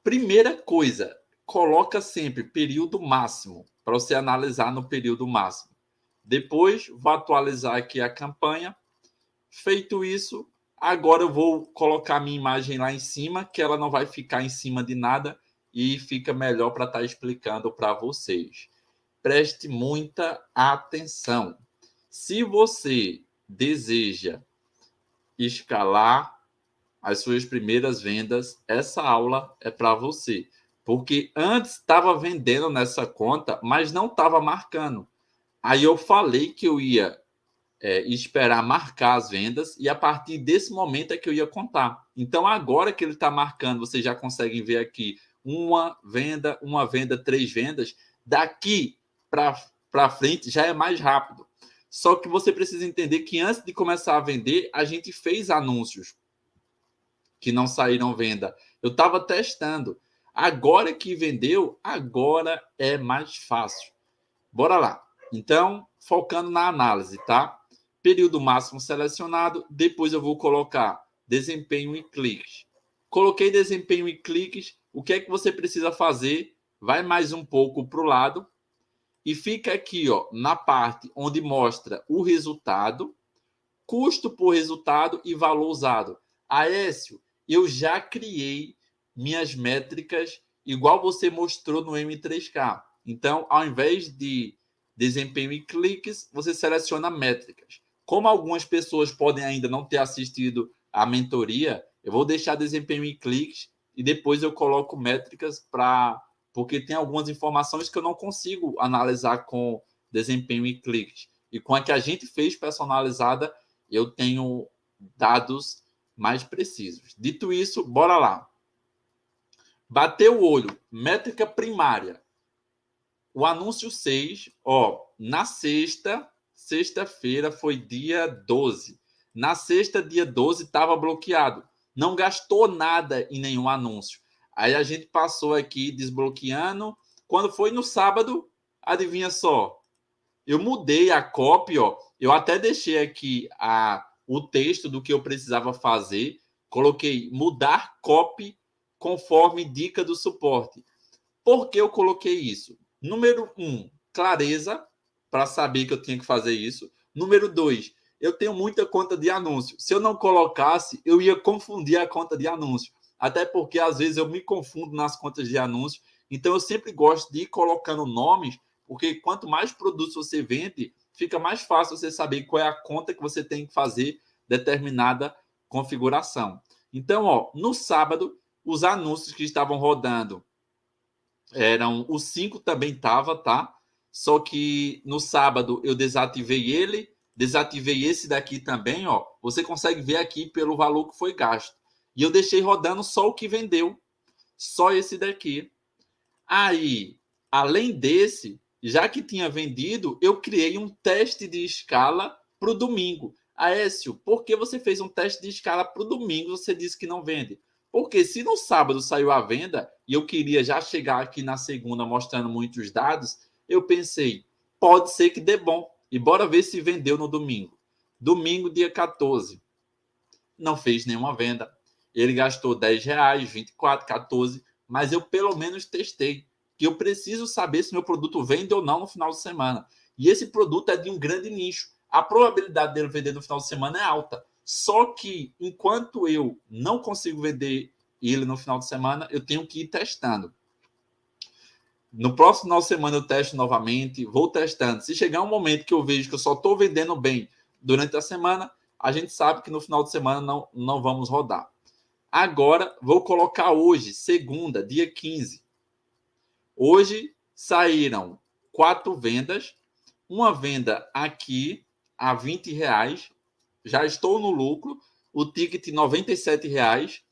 Primeira coisa, coloca sempre período máximo, para você analisar no período máximo. Depois, vou atualizar aqui a campanha. Feito isso, agora eu vou colocar a minha imagem lá em cima, que ela não vai ficar em cima de nada e fica melhor para estar explicando para vocês. Preste muita atenção. Se você deseja escalar as suas primeiras vendas, essa aula é para você. Porque antes estava vendendo nessa conta, mas não estava marcando. Aí eu falei que eu ia esperar marcar as vendas e a partir desse momento é que eu ia contar. Então, agora que ele está marcando, vocês já conseguem ver aqui uma venda, 3 vendas. Daqui para frente já é mais rápido. Só que você precisa entender que antes de começar a vender, a gente fez anúncios que não saíram venda. Eu estava testando. Agora que vendeu, agora é mais fácil. Bora lá. Então, focando na análise, tá? Período máximo selecionado. Depois eu vou colocar desempenho e cliques. Coloquei desempenho e cliques. O que é que você precisa fazer? Vai mais um pouco para o lado e fica aqui, ó, na parte onde mostra o resultado, custo por resultado e valor usado. Aécio, eu já criei minhas métricas igual você mostrou no M3K. Então, ao invés de desempenho e cliques, você seleciona métricas. Como algumas pessoas podem ainda não ter assistido a mentoria, eu vou deixar desempenho e cliques e depois eu coloco métricas porque tem algumas informações que eu não consigo analisar com desempenho e cliques. E com a que a gente fez personalizada, eu tenho dados mais precisos. Dito isso, bora lá. Bateu o olho, métrica primária. O anúncio 6, ó, na sexta-feira foi dia 12. Na sexta, dia 12, estava bloqueado. Não gastou nada em nenhum anúncio. Aí a gente passou aqui desbloqueando. Quando foi no sábado, adivinha só? Eu mudei a copy, ó. Eu até deixei aqui o texto do que eu precisava fazer. Coloquei mudar copy conforme dica do suporte. Por que eu coloquei isso? Número 1, clareza, para saber que eu tinha que fazer isso. Número 2, eu tenho muita conta de anúncio. Se eu não colocasse, eu ia confundir a conta de anúncio. Até porque, às vezes, eu me confundo nas contas de anúncio. Então, eu sempre gosto de ir colocando nomes, porque quanto mais produtos você vende, fica mais fácil você saber qual é a conta que você tem que fazer determinada configuração. Então, ó, no sábado, os anúncios que estavam rodando eram o 5 também estava, tá? Só que no sábado eu desativei ele, desativei esse daqui também, ó. Você consegue ver aqui pelo valor que foi gasto. E eu deixei rodando só o que vendeu, só esse daqui. Aí, além desse, já que tinha vendido, eu criei um teste de escala para o domingo. Aécio, por que você fez um teste de escala para o domingo? Você disse que não vende. Porque se no sábado saiu a venda e eu queria já chegar aqui na segunda mostrando muitos dados, eu pensei, pode ser que dê bom. E bora ver se vendeu no domingo. Domingo, dia 14. Não fez nenhuma venda. Ele gastou R$10, 24, 14, mas eu pelo menos testei. Que eu preciso saber se meu produto vende ou não no final de semana. E esse produto é de um grande nicho. A probabilidade dele vender no final de semana é alta. Só que enquanto eu não consigo vender ele no final de semana, eu tenho que ir testando. No próximo final de semana eu testo novamente, vou testando. Se chegar um momento que eu vejo que eu só estou vendendo bem durante a semana, a gente sabe que no final de semana não vamos rodar. Agora, vou colocar hoje, segunda, dia 15. Hoje saíram 4 vendas. Uma venda aqui a R$20. Já estou no lucro. O ticket R$97.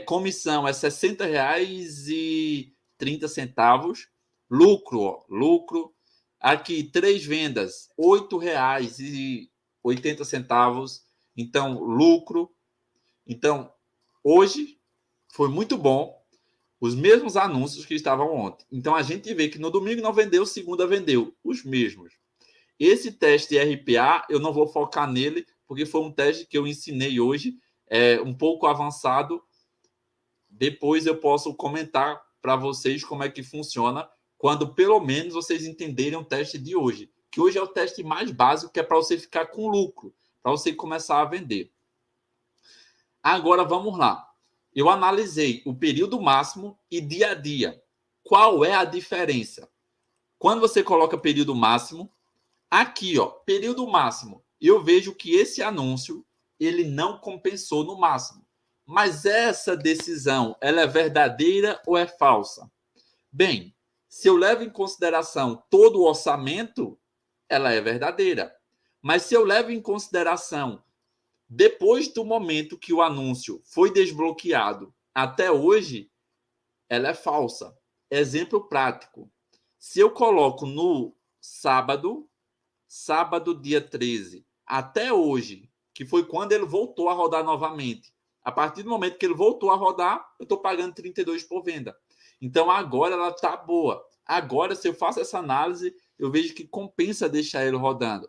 Comissão é R$60,30. Lucro, ó, lucro. Aqui, 3 vendas, R$8,80. Então, lucro. Então, hoje foi muito bom. Os mesmos anúncios que estavam ontem. Então, a gente vê que no domingo não vendeu, segunda vendeu. Os mesmos. Esse teste RPA, eu não vou focar nele, porque foi um teste que eu ensinei hoje, um pouco avançado. depois eu posso comentar para vocês como é que funciona quando pelo menos vocês entenderem o teste de hoje, que hoje é o teste mais básico, que é para você ficar com lucro, para você começar a vender. Agora vamos lá. Eu analisei o período máximo e dia a dia. Qual é a diferença? Quando você coloca período máximo, aqui, ó, período máximo, eu vejo que esse anúncio ele não compensou no máximo. Mas essa decisão, ela é verdadeira ou é falsa? Bem, se eu levo em consideração todo o orçamento, ela é verdadeira. Mas se eu levo em consideração depois do momento que o anúncio foi desbloqueado até hoje, ela é falsa. Exemplo prático. Se eu coloco no sábado dia 13, até hoje, que foi quando ele voltou a rodar novamente, a partir do momento que ele voltou a rodar, eu estou pagando 32 por venda. Então, agora ela está boa. Agora, se eu faço essa análise, eu vejo que compensa deixar ele rodando.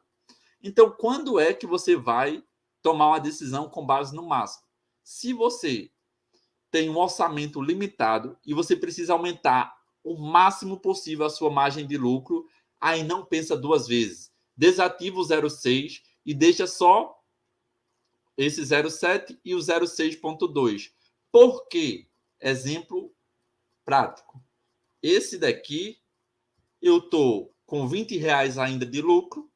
Então, quando é que você vai tomar uma decisão com base no máximo? Se você tem um orçamento limitado e você precisa aumentar o máximo possível a sua margem de lucro, aí não pensa duas vezes. Desativa o 0,6 e deixa só esse 0,7 e o 0,6.2. Por quê? Exemplo prático. Esse daqui, eu estou com R$20 ainda de lucro.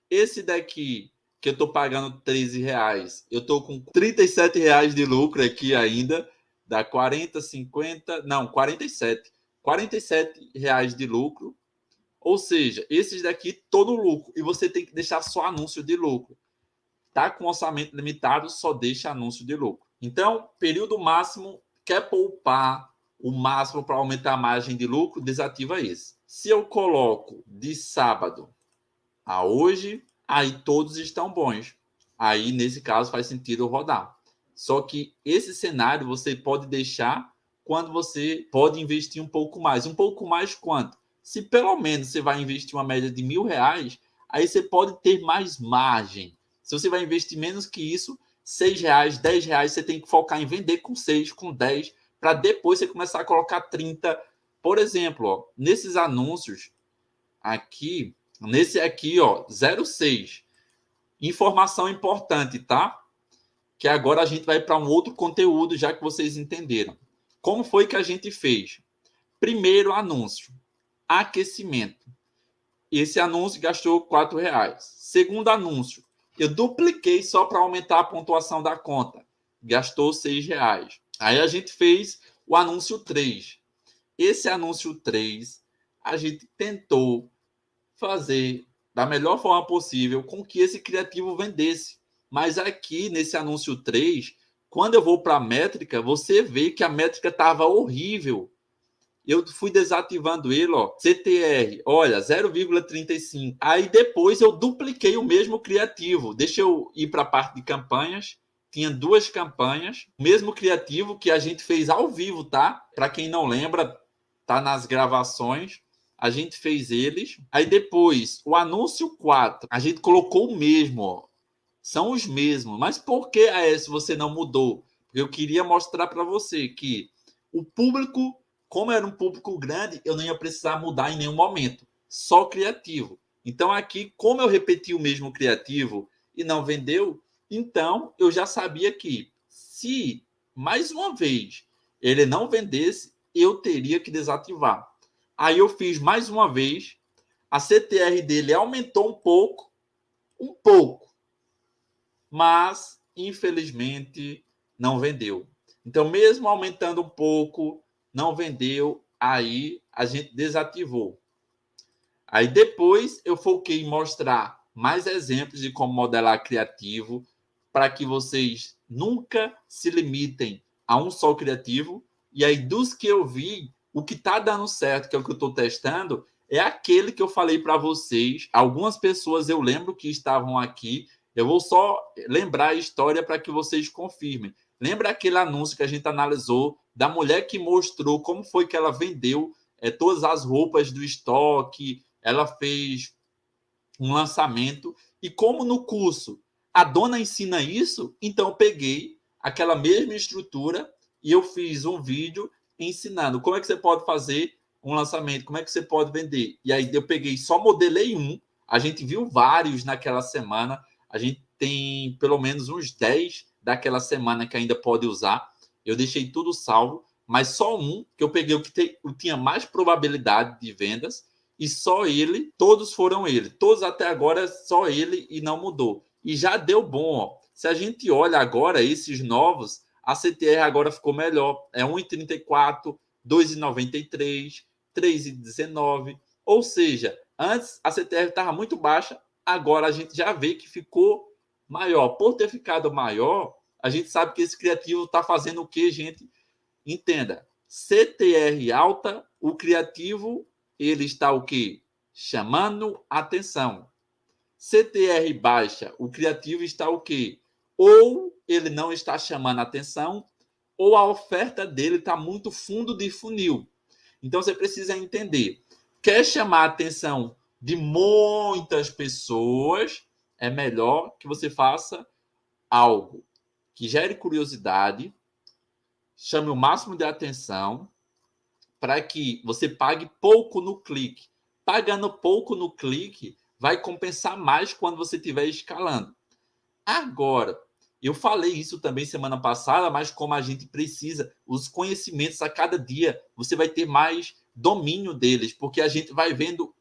Esse daqui, que eu estou pagando R$13, eu estou com R$37 de lucro aqui ainda. Dá 40, 50... Não, 47. R$47 de lucro. Ou seja, esses daqui todo lucro. E você tem que deixar só anúncio de lucro. Tá com orçamento limitado, só deixa anúncio de lucro. Então, período máximo, quer poupar o máximo para aumentar a margem de lucro, desativa esse. Se eu coloco de sábado a hoje, aí todos estão bons. Aí, nesse caso, faz sentido rodar. Só que esse cenário você pode deixar quando você pode investir um pouco mais. Um pouco mais quanto? Se pelo menos você vai investir uma média de R$1.000, aí você pode ter mais margem. Se você vai investir menos que isso, R$6, R$10, você tem que focar em vender com 6, com 10, para depois você começar a colocar 30. Por exemplo, ó, nesses anúncios aqui, nesse aqui, ó, 0,6. Informação importante, tá? Que agora a gente vai para um outro conteúdo, já que vocês entenderam. Como foi que a gente fez? Primeiro anúncio, aquecimento. Esse anúncio gastou R$4. Segundo anúncio, eu dupliquei só para aumentar a pontuação da conta. Gastou R$6. Aí a gente fez o anúncio 3. Esse anúncio 3, a gente tentou fazer da melhor forma possível com que esse criativo vendesse. Mas aqui, nesse anúncio 3, quando eu vou para a métrica, você vê que a métrica estava horrível. Eu fui desativando ele, ó, CTR, olha, 0,35. Aí depois eu dupliquei o mesmo criativo. Deixa eu ir para a parte de campanhas. Tinha 2 campanhas, o mesmo criativo que a gente fez ao vivo, tá? Para quem não lembra, tá nas gravações. A gente fez eles. Aí depois, o anúncio 4, a gente colocou o mesmo, ó. São os mesmos. Mas por que, AS, você não mudou? Porque eu queria mostrar para você que o público, como era um público grande, eu não ia precisar mudar em nenhum momento. Só criativo. Então aqui, como eu repeti o mesmo criativo e não vendeu, então eu já sabia que se, mais uma vez, ele não vendesse, eu teria que desativar. Aí eu fiz mais uma vez, a CTR dele aumentou um pouco, mas infelizmente não vendeu. Então, mesmo aumentando um pouco, não vendeu, aí a gente desativou. Aí depois eu foquei em mostrar mais exemplos de como modelar criativo, para que vocês nunca se limitem a um só criativo. E aí, dos que eu vi, o que está dando certo, que é o que eu estou testando, é aquele que eu falei para vocês. Algumas pessoas eu lembro que estavam aqui. Eu vou só lembrar a história para que vocês confirmem. Lembra aquele anúncio que a gente analisou da mulher que mostrou como foi que ela vendeu todas as roupas do estoque, ela fez um lançamento, e como no curso a dona ensina isso, então eu peguei aquela mesma estrutura e eu fiz um vídeo ensinando como é que você pode fazer um lançamento, como é que você pode vender. E aí eu peguei, só modelei um, a gente viu vários naquela semana, a gente tem pelo menos uns 10 daquela semana que ainda pode usar. Eu deixei tudo salvo, mas só um que eu peguei o que tinha mais probabilidade de vendas, e só ele, todos foram ele. Todos até agora, só ele e não mudou. E já deu bom, ó. Se a gente olha agora esses novos, a CTR agora ficou melhor. É 1,34, 2,93, 3,19. Ou seja, antes a CTR estava muito baixa, agora a gente já vê que ficou maior. Por ter ficado maior, a gente sabe que esse criativo está fazendo o que, gente? Entenda. CTR alta, o criativo, ele está o quê? Chamando atenção. CTR baixa, o criativo está o quê? Ou ele não está chamando atenção, ou a oferta dele está muito fundo de funil. Então você precisa entender. Quer chamar a atenção de muitas pessoas, é melhor que você faça algo que gere curiosidade, chame o máximo de atenção, para que você pague pouco no clique. Pagando pouco no clique, vai compensar mais quando você estiver escalando. Agora, eu falei isso também semana passada, mas como a gente precisa, os conhecimentos a cada dia, você vai ter mais domínio deles, porque a gente vai vendo.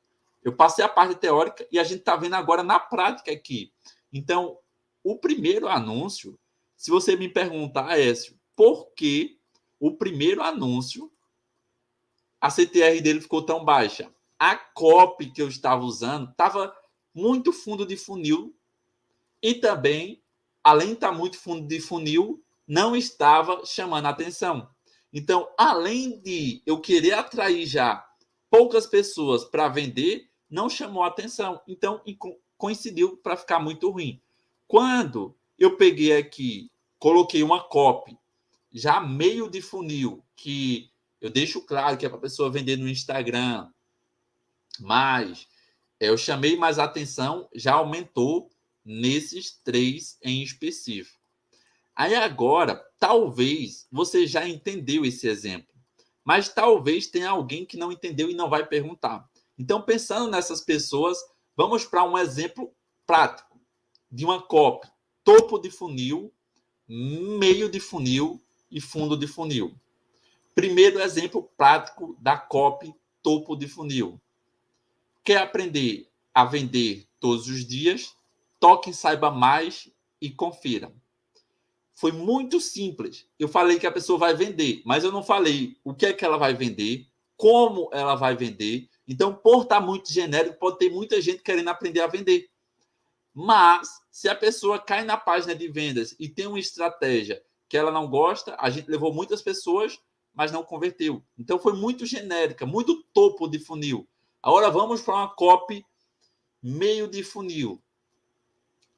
Eu passei a parte teórica e a gente está vendo agora na prática aqui. Então, o primeiro anúncio, se você me perguntar, Écio, por que o primeiro anúncio, a CTR dele ficou tão baixa? A copy que eu estava usando estava muito fundo de funil e também, além de estar muito fundo de funil, não estava chamando a atenção. Então, além de eu querer atrair já poucas pessoas para vender, não chamou a atenção. Então, coincidiu para ficar muito ruim. Quando eu peguei aqui, coloquei uma copy já meio de funil, que eu deixo claro que é para a pessoa vender no Instagram, mas eu chamei mais atenção, já aumentou nesses 3 em específico. Aí agora, talvez você já entendeu esse exemplo, mas talvez tenha alguém que não entendeu e não vai perguntar. Então, pensando nessas pessoas, vamos para um exemplo prático de uma copy: topo de funil, meio de funil e fundo de funil. Primeiro exemplo prático da copy topo de funil. Quer aprender a vender todos os dias? Toque em Saiba Mais e confira. Foi muito simples. Eu falei que a pessoa vai vender, mas eu não falei o que é que ela vai vender, como ela vai vender. Então, por estar muito genérico, pode ter muita gente querendo aprender a vender. Mas, se a pessoa cai na página de vendas e tem uma estratégia que ela não gosta, a gente levou muitas pessoas, mas não converteu. Então, foi muito genérica, muito topo de funil. Agora, vamos para uma copy meio de funil.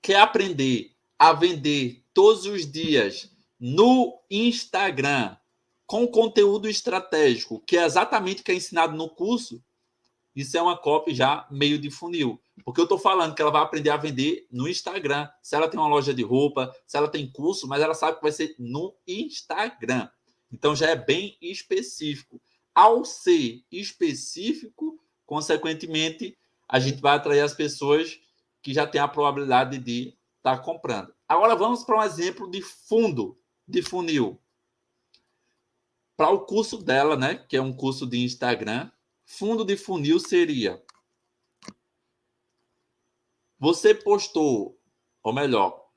Quer aprender a vender todos os dias no Instagram com conteúdo estratégico, que é exatamente o que é ensinado no curso? Isso é uma copy já meio de funil. Porque eu estou falando que ela vai aprender a vender no Instagram. Se ela tem uma loja de roupa, se ela tem curso, mas ela sabe que vai ser no Instagram. Então já é bem específico. Ao ser específico, consequentemente, a gente vai atrair as pessoas que já têm a probabilidade de estar comprando. Agora vamos para um exemplo de fundo de funil. Para o curso dela, né, que é um curso de Instagram, fundo de funil seria: você postou, ou melhor,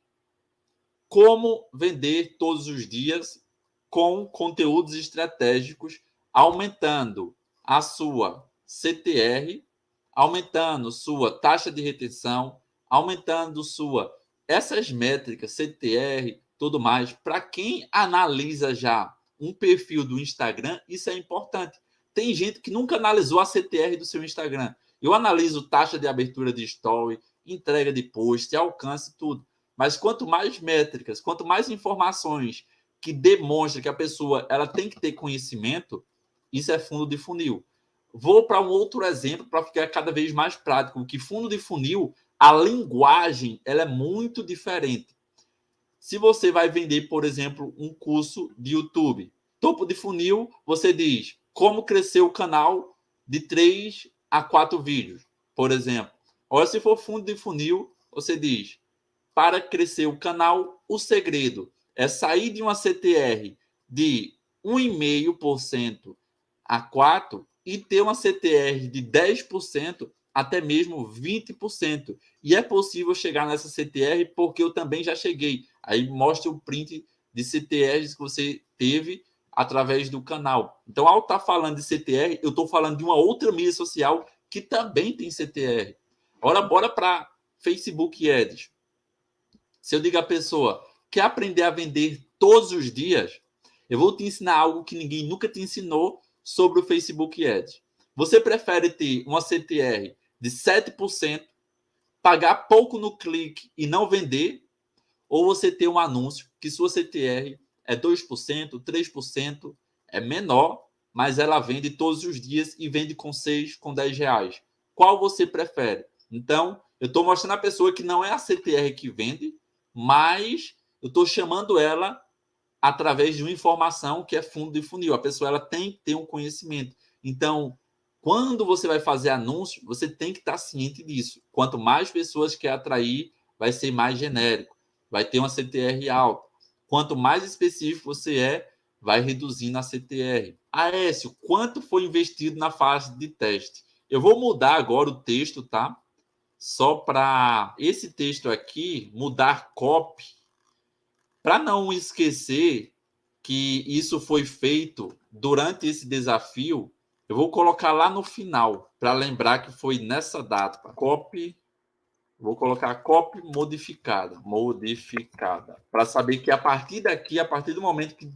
como vender todos os dias com conteúdos estratégicos, aumentando a sua CTR, aumentando sua taxa de retenção, aumentando sua essas métricas, CTR, tudo mais. Para quem analisa já um perfil do Instagram, isso é importante. Tem gente que nunca analisou a CTR do seu Instagram. Eu analiso taxa de abertura de story, entrega de post, alcance, tudo. Mas quanto mais métricas, quanto mais informações que demonstram que a pessoa ela tem que ter conhecimento, isso é fundo de funil. Vou para um outro exemplo para ficar cada vez mais prático, que fundo de funil, a linguagem ela é muito diferente. Se você vai vender, por exemplo, um curso de YouTube, Topo de funil, você diz como crescer o canal de 3 a 4 vídeos, por exemplo. Ou se for fundo de funil, você diz para crescer o canal, o segredo é sair de uma CTR de 1,5% a 4% e ter uma CTR de 10%, até mesmo 20%. E é possível chegar nessa CTR porque eu também já cheguei. Aí mostra o print de CTRs que você teve através do canal. Então, ao estar falando de CTR, eu estou falando de uma outra mídia social que também tem CTR. Ora, bora para Facebook Ads. Se eu digo à pessoa, quer aprender a vender todos os dias, eu vou te ensinar algo que ninguém nunca te ensinou sobre o Facebook Ads. Você prefere ter uma CTR de 7%, pagar pouco no clique e não vender, ou você ter um anúncio que sua CTR é 2%, 3%, é menor, mas ela vende todos os dias e vende com 6, com 10 reais. Qual você prefere? Então, eu estou mostrando a pessoa que não é a CTR que vende, mas eu estou chamando ela através de uma informação que é fundo de funil. A pessoa ela tem que ter um conhecimento. Então, quando você vai fazer anúncio, você tem que estar ciente disso. Quanto mais pessoas quer atrair, vai ser mais genérico, vai ter uma CTR alta. Quanto mais específico você é, vai reduzindo a CTR. Aécio, quanto foi investido na fase de teste? Eu vou mudar agora o texto, tá? Só para esse texto aqui mudar copy, para não esquecer que isso foi feito durante esse desafio. Eu vou colocar lá no final para lembrar que foi nessa data. Copy, vou colocar copy modificada, para saber que a partir daqui, a partir do momento que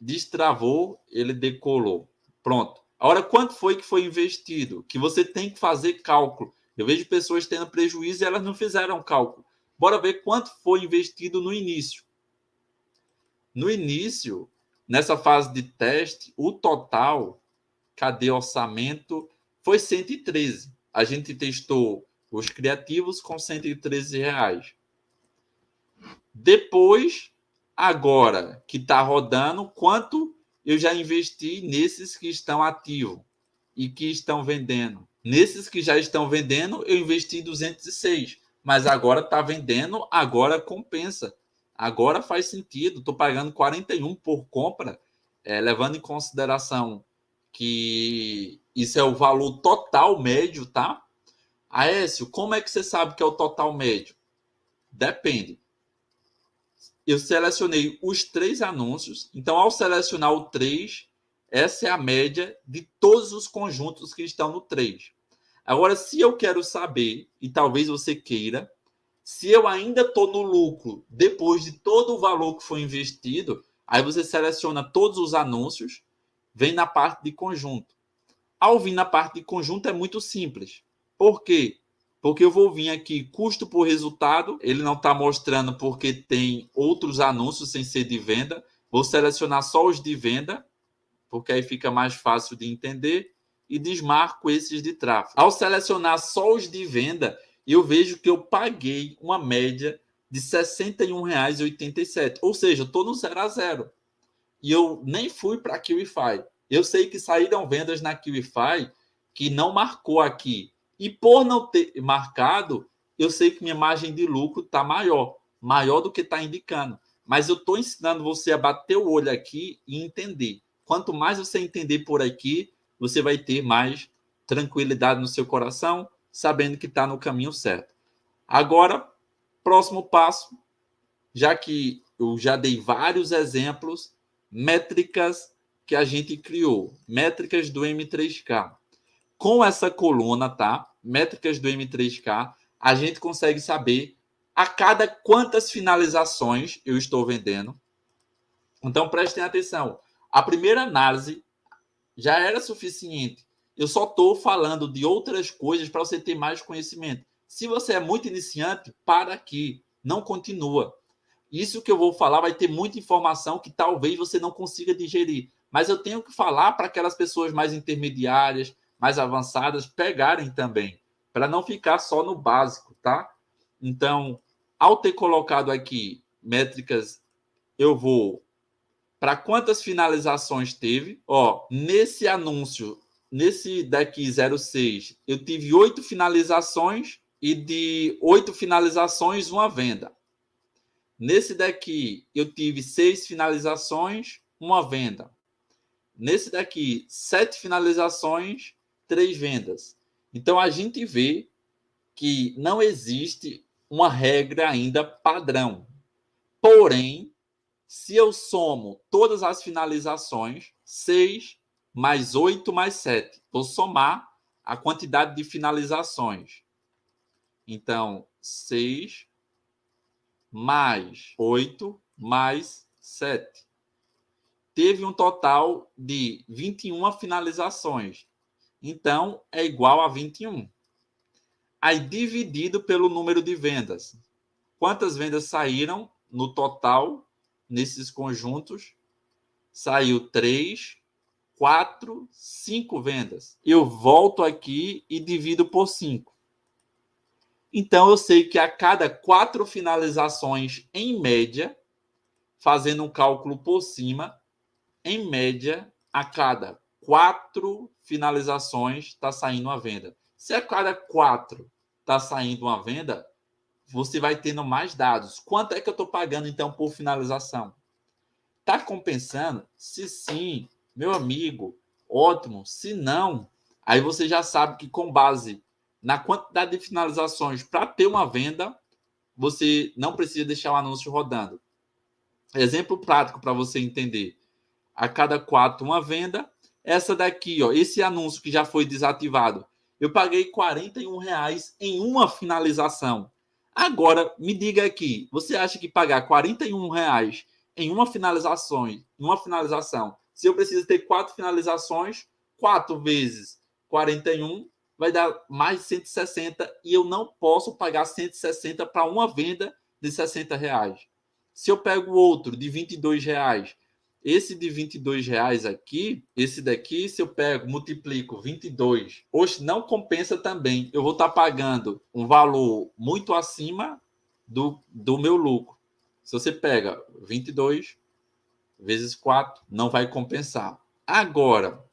destravou, ele decolou. Pronto. Agora, quanto foi que foi investido? Que você tem que fazer cálculo. Eu vejo pessoas tendo prejuízo e elas não fizeram cálculo. Bora ver quanto foi investido no início. No início, nessa fase de teste, o total, cadê orçamento, foi 113. A gente testou os criativos com 113 reais. Depois, agora que está rodando, quanto eu já investi nesses que estão ativos e que estão vendendo? Nesses que já estão vendendo, eu investi 206. Mas agora está vendendo, agora compensa. Agora faz sentido. Estou pagando 41 por compra, levando em consideração que isso é o valor total médio, tá? Aécio, como é que você sabe que é o total médio? Depende. Eu selecionei os 3 anúncios. Então, ao selecionar o 3, essa é a média de todos os conjuntos que estão no 3. Agora, se eu quero saber, e talvez você queira, se eu ainda estou no lucro depois de todo o valor que foi investido, aí você seleciona todos os anúncios, vem na parte de conjunto. Ao vir na parte de conjunto é muito simples. Por quê? Porque eu vou vir aqui, custo por resultado, ele não está mostrando porque tem outros anúncios sem ser de venda. Vou selecionar só os de venda, porque aí fica mais fácil de entender, e desmarco esses de tráfego. Ao selecionar só os de venda, eu vejo que eu paguei uma média de R$ 61,87. Ou seja, eu estou no 0 a 0. E eu nem fui para a QIFI. Eu sei que saíram vendas na QIFI que não marcou aqui. E por não ter marcado, eu sei que minha margem de lucro está maior do que está indicando. Mas eu estou ensinando você a bater o olho aqui e entender. Quanto mais você entender por aqui, você vai ter mais tranquilidade no seu coração, sabendo que está no caminho certo. Agora, próximo passo, já que eu já dei vários exemplos, métricas que a gente criou, métricas do M3K. Com essa coluna, tá? Métricas do M3K, a gente consegue saber a cada quantas finalizações eu estou vendendo. Então, prestem atenção. A primeira análise já era suficiente. Eu só estou falando de outras coisas para você ter mais conhecimento. Se você é muito iniciante, para aqui. Não continua. Isso que eu vou falar vai ter muita informação que talvez você não consiga digerir. Mas eu tenho que falar para aquelas pessoas mais intermediárias, mais avançadas, pegarem também. Para não ficar só no básico, tá? Então, ao ter colocado aqui métricas, eu vou Para quantas finalizações teve? Ó, nesse anúncio, nesse daqui 06, eu tive 8 finalizações e de 8 finalizações, uma venda. Nesse daqui, eu tive 6 finalizações, uma venda. Nesse daqui, 7 finalizações, 3 vendas. Então, a gente vê que não existe uma regra ainda padrão. Porém, se eu somo todas as finalizações, 6 mais 8 mais 7, vou somar a quantidade de finalizações. Então, 6 mais 8 mais 7. Teve um total de 21 finalizações. Então, é igual a 21. Aí, dividido pelo número de vendas. Quantas vendas saíram no total, nesses conjuntos? Saiu 3, 4, 5 vendas. Eu volto aqui e divido por 5. Então, eu sei que a cada 4 finalizações, em média, fazendo um cálculo por cima, em média, a cada 4 finalizações está saindo uma venda. Se a cada 4 está saindo uma venda, você vai tendo mais dados. Quanto é que eu estou pagando, então, por finalização? Está compensando? Se sim, meu amigo, ótimo. Se não, aí você já sabe que com base na quantidade de finalizações para ter uma venda, você não precisa deixar o anúncio rodando. Exemplo prático para você entender. A cada 4, uma venda. Essa daqui, ó, esse anúncio que já foi desativado, eu paguei R$ 41 em uma finalização. Agora, me diga aqui, você acha que pagar R$ 41 em uma finalização, se eu preciso ter 4 finalizações, 4 vezes 41 vai dar mais 160 e eu não posso pagar 160 para uma venda de R$ 60. Se eu pego outro de R$ 22, esse de R$ 22 aqui, esse daqui, se eu pego, multiplico 22, hoje não compensa também. Eu vou estar pagando um valor muito acima do meu lucro. Se você pega 22 vezes 4, não vai compensar. Agora,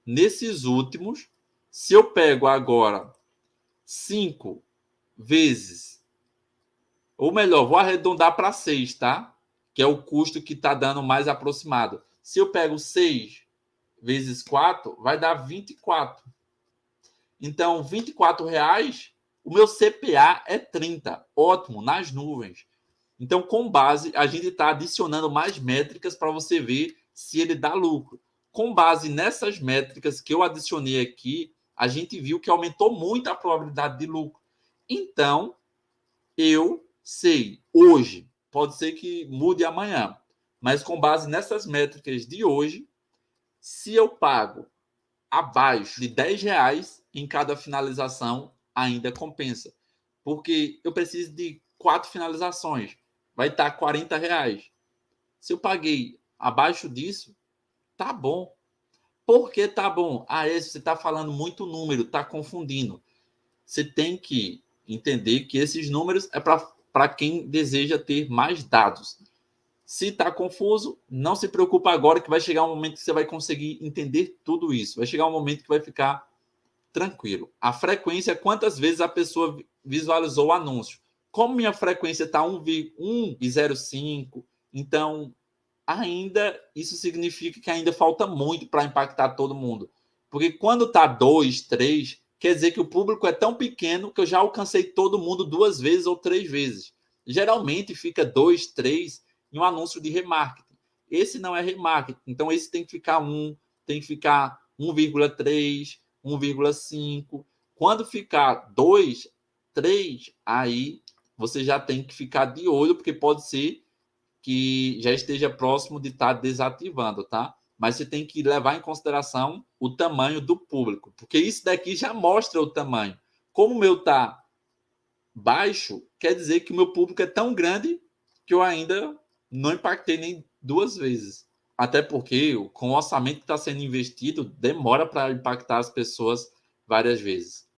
nesses últimos, se eu pego agora 5 vezes, ou melhor, vou arredondar para 6, tá? Que é o custo que está dando mais aproximado. Se eu pego 6 vezes 4, vai dar 24. Então, R$ 24, o meu CPA é 30. Ótimo, nas nuvens. Então, com base, a gente está adicionando mais métricas para você ver se ele dá lucro. Com base nessas métricas que eu adicionei aqui, a gente viu que aumentou muito a probabilidade de lucro. Então, eu sei hoje, pode ser que mude amanhã, mas com base nessas métricas de hoje, se eu pago abaixo de R$ 10 em cada finalização, ainda compensa. Porque eu preciso de 4 finalizações, vai estar R$ 40. Se eu paguei abaixo disso, tá bom. Por que tá bom? Ah, você está falando muito número, está confundindo. Você tem que entender que esses números é para quem deseja ter mais dados. Se está confuso, não se preocupa agora que vai chegar um momento que você vai conseguir entender tudo isso. Vai chegar um momento que vai ficar tranquilo. A frequência, quantas vezes a pessoa visualizou o anúncio. Como minha frequência está 1,05, então ainda isso significa que ainda falta muito para impactar todo mundo. Porque quando está 2, 3, quer dizer que o público é tão pequeno que eu já alcancei todo mundo 2 vezes ou 3 vezes. Geralmente fica 2, 3 em um anúncio de remarketing. Esse não é remarketing, então esse tem que ficar 1, tem que ficar 1,3, 1,5. Quando ficar 2, 3, aí você já tem que ficar de olho, porque pode ser que já esteja próximo de estar desativando, tá? Mas você tem que levar em consideração o tamanho do público, porque isso daqui já mostra o tamanho. Como o meu está baixo, quer dizer que o meu público é tão grande que eu ainda não impactei nem 2 vezes. Até porque, com o orçamento que está sendo investido, demora para impactar as pessoas várias vezes.